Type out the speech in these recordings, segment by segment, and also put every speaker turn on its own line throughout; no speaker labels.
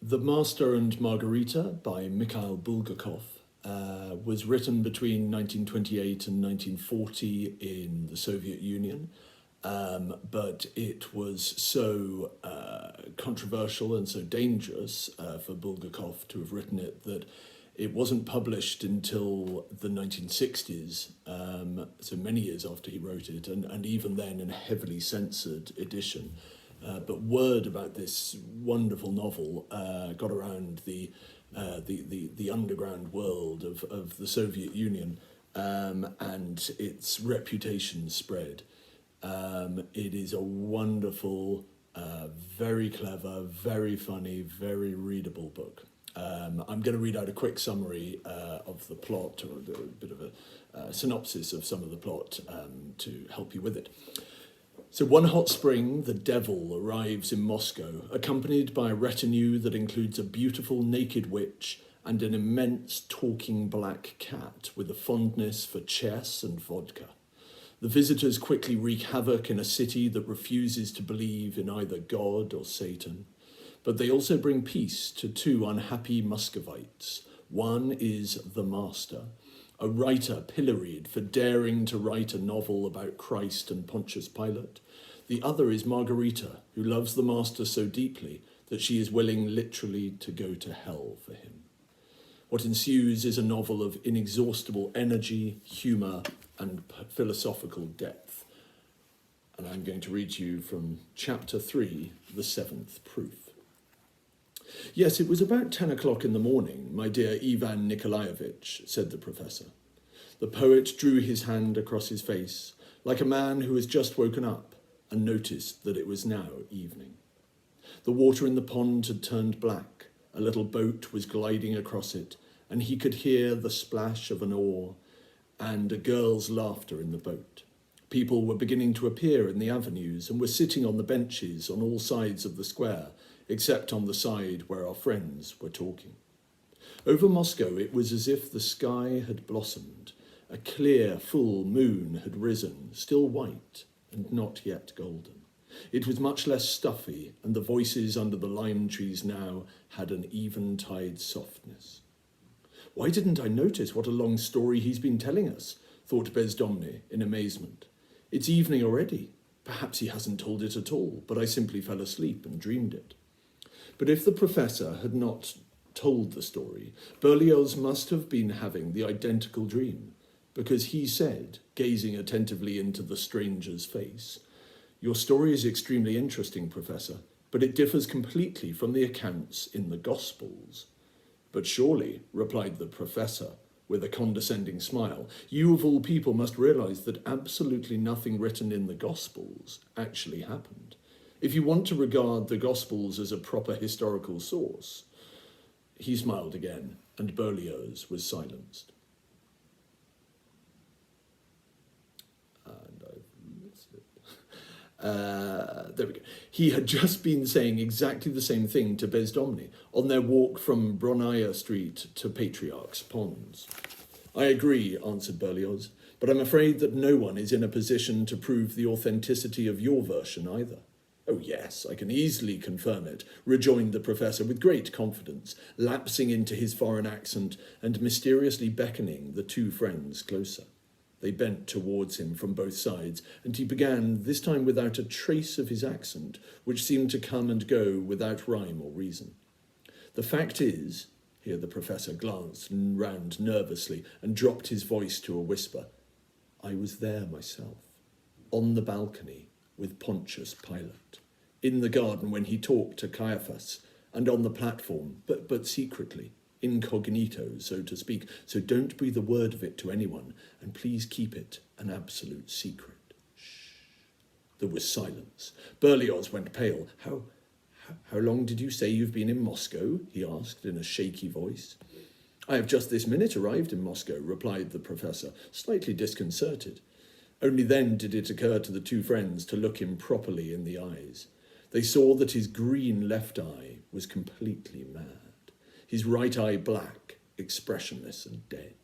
The Master and Margarita by Mikhail Bulgakov was written between 1928 and 1940 in the Soviet Union, but it was so controversial and so dangerous for Bulgakov to have written it that it wasn't published until the 1960s, so many years after he wrote it, and even then in a heavily censored edition. But word about this wonderful novel got around the underground world of the Soviet Union, and its reputation spread. It is a wonderful, very clever, very funny, very readable book. I'm going to read out a quick summary of the plot, or a bit of a synopsis of some of the plot to help you with it. So one hot spring, the devil arrives in Moscow, accompanied by a retinue that includes a beautiful naked witch and an immense talking black cat with a fondness for chess and vodka. The visitors quickly wreak havoc in a city that refuses to believe in either God or Satan. But they also bring peace to two unhappy Muscovites. One is the Master, a writer pilloried for daring to write a novel about Christ and Pontius Pilate. The other is Margarita, who loves the Master so deeply that she is willing literally to go to hell for him. What ensues is a novel of inexhaustible energy, humour, and philosophical depth. And I'm going to read to you from chapter 3, The Seventh Proof. Yes, it was about 10 o'clock in the morning, my dear Ivan Nikolaevich, said the professor. The poet drew his hand across his face, like a man who has just woken up and noticed that it was now evening. The water in the pond had turned black, a little boat was gliding across it, and he could hear the splash of an oar and a girl's laughter in the boat. People were beginning to appear in the avenues and were sitting on the benches on all sides of the square, except on the side where our friends were talking. Over Moscow it was as if the sky had blossomed. A clear, full moon had risen, still white and not yet golden. It was much less stuffy, and the voices under the lime trees now had an eventide softness. Why didn't I notice what a long story he's been telling us, thought Bezdomny in amazement. It's evening already. Perhaps he hasn't told it at all, but I simply fell asleep and dreamed it. But if the professor had not told the story, Berlioz must have been having the identical dream, because he said, gazing attentively into the stranger's face, "Your story is extremely interesting, Professor, but it differs completely from the accounts in the Gospels." "But surely," replied the professor, with a condescending smile, "you of all people must realize that absolutely nothing written in the Gospels actually happened. If you want to regard the Gospels as a proper historical source..." He smiled again, and Berlioz was silenced. And I've missed it. There we go. He had just been saying exactly the same thing to Bezdomny on their walk from Bronaya Street to Patriarch's Ponds. "I agree," answered Berlioz, "but I'm afraid that no one is in a position to prove the authenticity of your version either." "Oh yes, I can easily confirm it," rejoined the professor with great confidence, lapsing into his foreign accent and mysteriously beckoning the two friends closer. They bent towards him from both sides, and he began, this time without a trace of his accent, which seemed to come and go without rhyme or reason. "The fact is," here the professor glanced round nervously and dropped his voice to a whisper, "I was there myself, on the balcony with Pontius Pilate, in the garden when he talked to Caiaphas, and on the platform, but secretly, incognito, so to speak, so don't breathe a word of it to anyone, and please keep it an absolute secret." Shh. There was silence. Berlioz went pale. How long did you say you've been in Moscow?" he asked in a shaky voice. "I have just this minute arrived in Moscow," replied the professor, slightly disconcerted. Only then did it occur to the two friends to look him properly in the eyes. They saw that his green left eye was completely mad, his right eye black, expressionless and dead.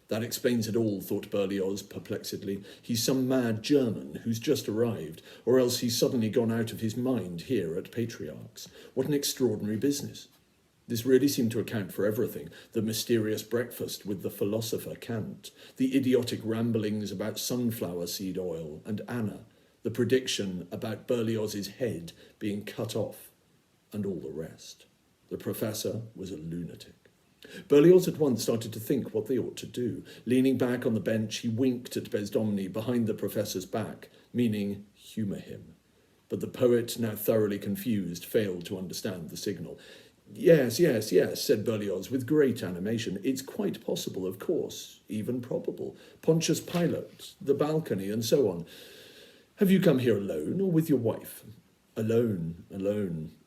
That explains it all, thought Berlioz perplexedly. He's some mad German who's just arrived, or else he's suddenly gone out of his mind here at Patriarch's. What an extraordinary business. This really seemed to account for everything: the mysterious breakfast with the philosopher Kant, the idiotic ramblings about sunflower seed oil and Anna, the prediction about Berlioz's head being cut off, and all the rest. The professor was a lunatic. Berlioz at once started to think what they ought to do. Leaning back on the bench, he winked at Bezdomny behind the professor's back, meaning humour him. But the poet, now thoroughly confused, failed to understand the signal. Yes, said Berlioz with great animation. It's quite possible, of course, even probable. Pontius Pilate, the balcony, and so on. Have you come here alone or with your wife? Alone.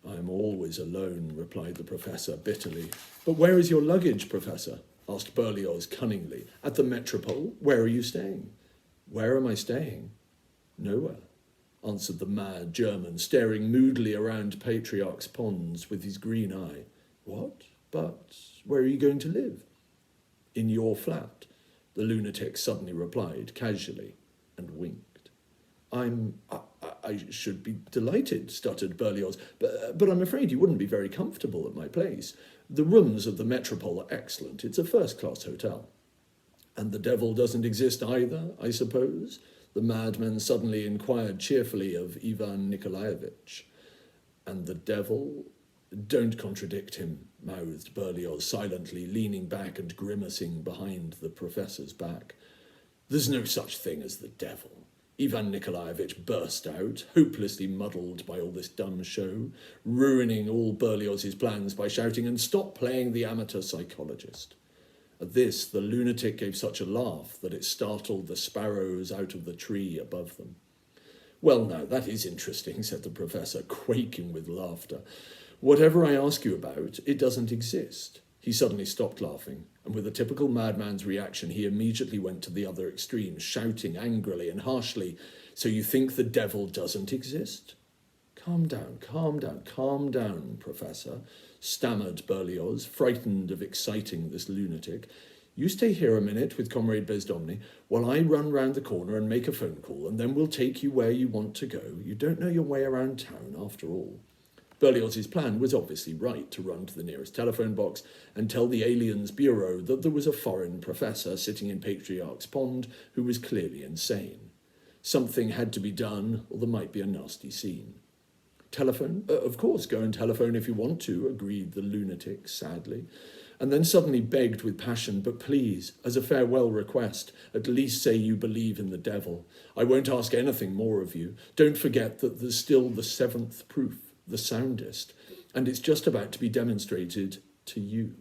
I am always alone, replied the professor bitterly. But where is your luggage, Professor? Asked Berlioz cunningly. At the Metropole? Where are you staying? Where am I staying? Nowhere, answered the mad German, staring moodily around Patriarch's ponds with his green eye. What? But where are you going to live? In your flat, the lunatic suddenly replied, casually, and winked. I should be delighted, stuttered Berlioz, but I'm afraid you wouldn't be very comfortable at my place. The rooms of the Metropole are excellent. It's a first-class hotel. And the devil doesn't exist either, I suppose? The madman suddenly inquired cheerfully of Ivan Nikolaevich. And the devil? Don't contradict him, mouthed Berlioz silently, leaning back and grimacing behind the professor's back. There's no such thing as the devil. Ivan Nikolaevich burst out, hopelessly muddled by all this dumb show, ruining all Berlioz's plans by shouting, and stop playing the amateur psychologist. At this, the lunatic gave such a laugh that it startled the sparrows out of the tree above them. Well, now, that is interesting, said the professor, quaking with laughter. Whatever I ask you about, it doesn't exist. He suddenly stopped laughing, and with a typical madman's reaction, he immediately went to the other extreme, shouting angrily and harshly, So you think the devil doesn't exist? Calm down, Professor, stammered Berlioz, frightened of exciting this lunatic. You stay here a minute with Comrade Bezdomny while I run round the corner and make a phone call, and then we'll take you where you want to go. You don't know your way around town, after all. Berlioz's plan was obviously right, to run to the nearest telephone box and tell the aliens bureau that there was a foreign professor sitting in Patriarch's Pond who was clearly insane. Something had to be done, or there might be a nasty scene. Telephone? Of course, go and telephone if you want to, agreed the lunatic sadly, and then suddenly begged with passion, but please, as a farewell request, at least say you believe in the devil. I won't ask anything more of you. Don't forget that there's still the seventh proof, the soundest, and it's just about to be demonstrated to you.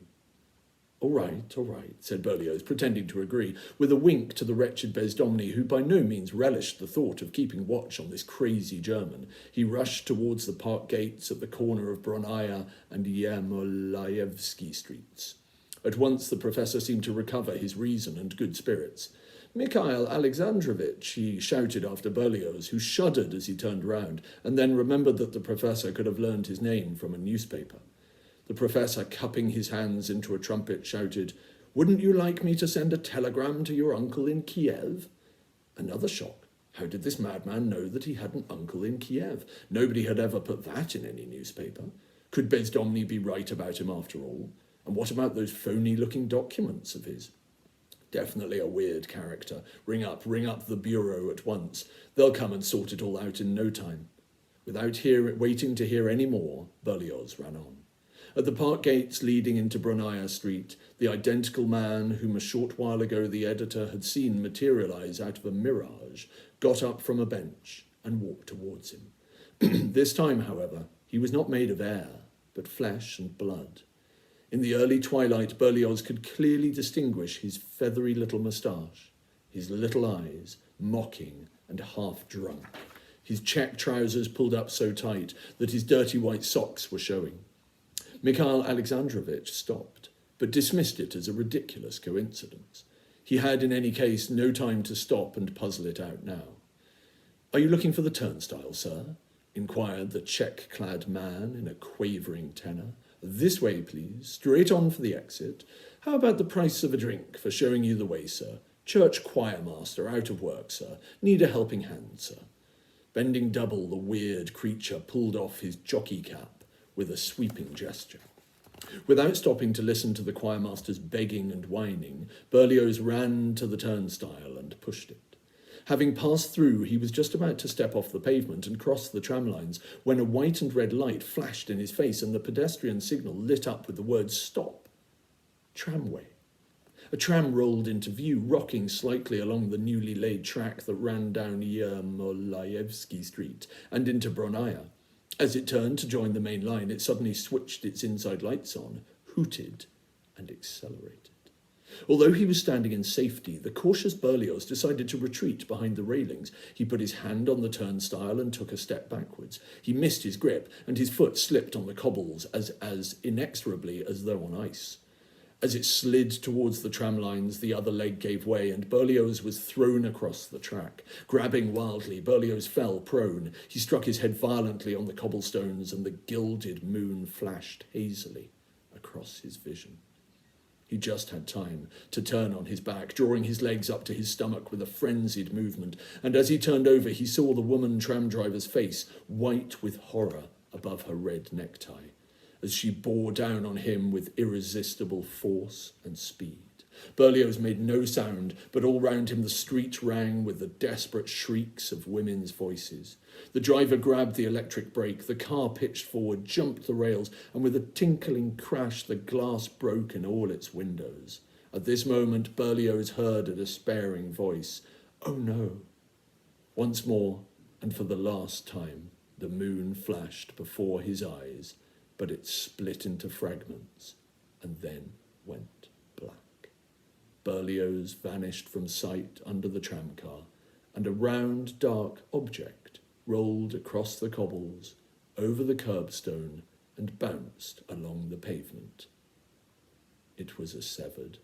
All right, said Berlioz, pretending to agree, with a wink to the wretched Bezdomny, who by no means relished the thought of keeping watch on this crazy German. He rushed towards the park gates at the corner of Bronaya and Yermolaevsky streets. At once the professor seemed to recover his reason and good spirits. Mikhail Alexandrovich, he shouted after Berlioz, who shuddered as he turned round, and then remembered that the professor could have learned his name from a newspaper. The professor, cupping his hands into a trumpet, shouted, Wouldn't you like me to send a telegram to your uncle in Kiev? Another shock. How did this madman know that he had an uncle in Kiev? Nobody had ever put that in any newspaper. Could Bezdomny be right about him after all? And what about those phony-looking documents of his? Definitely a weird character. Ring up the bureau at once. They'll come and sort it all out in no time. Without waiting to hear any more, Berlioz ran on. At the park gates leading into Bronaya Street, the identical man whom a short while ago the editor had seen materialize out of a mirage got up from a bench and walked towards him. This time, however, he was not made of air, but flesh and blood. In the early twilight, Berlioz could clearly distinguish his feathery little moustache, his little eyes, mocking and half-drunk, his check trousers pulled up so tight that his dirty white socks were showing. Mikhail Alexandrovich stopped, but dismissed it as a ridiculous coincidence. He had, in any case, no time to stop and puzzle it out now. Are you looking for the turnstile, sir? Inquired the check-clad man in a quavering tenor. This way, please. Straight on for the exit. How about the price of a drink for showing you the way, sir? Church choir master, out of work, sir. Need a helping hand, sir. Bending double, the weird creature pulled off his jockey cap with a sweeping gesture. Without stopping to listen to the choirmaster's begging and whining, Berlioz ran to the turnstile and pushed it. Having passed through, he was just about to step off the pavement and cross the tram lines when a white and red light flashed in his face and the pedestrian signal lit up with the words "Stop." Tramway. A tram rolled into view, rocking slightly along the newly laid track that ran down Yermolaevsky Street and into Bronaya. As it turned to join the main line, it suddenly switched its inside lights on, hooted, and accelerated. Although he was standing in safety, the cautious Berlioz decided to retreat behind the railings. He put his hand on the turnstile and took a step backwards. He missed his grip, and his foot slipped on the cobbles as inexorably as though on ice. As it slid towards the tram lines, the other leg gave way, and Berlioz was thrown across the track. Grabbing wildly, Berlioz fell prone. He struck his head violently on the cobblestones, and the gilded moon flashed hazily across his vision. He just had time to turn on his back, drawing his legs up to his stomach with a frenzied movement, and as he turned over, he saw the woman tram driver's face, white with horror above her red necktie, as she bore down on him with irresistible force and speed. Berlioz made no sound, but all round him the street rang with the desperate shrieks of women's voices. The driver grabbed the electric brake, the car pitched forward, jumped the rails, and with a tinkling crash the glass broke in all its windows. At this moment Berlioz heard a despairing voice. "Oh no!" Once more, and for the last time, the moon flashed before his eyes, but it split into fragments and then went black. Berlioz vanished from sight under the tramcar, and a round, dark object rolled across the cobbles, over the curbstone, and bounced along the pavement. It was a severed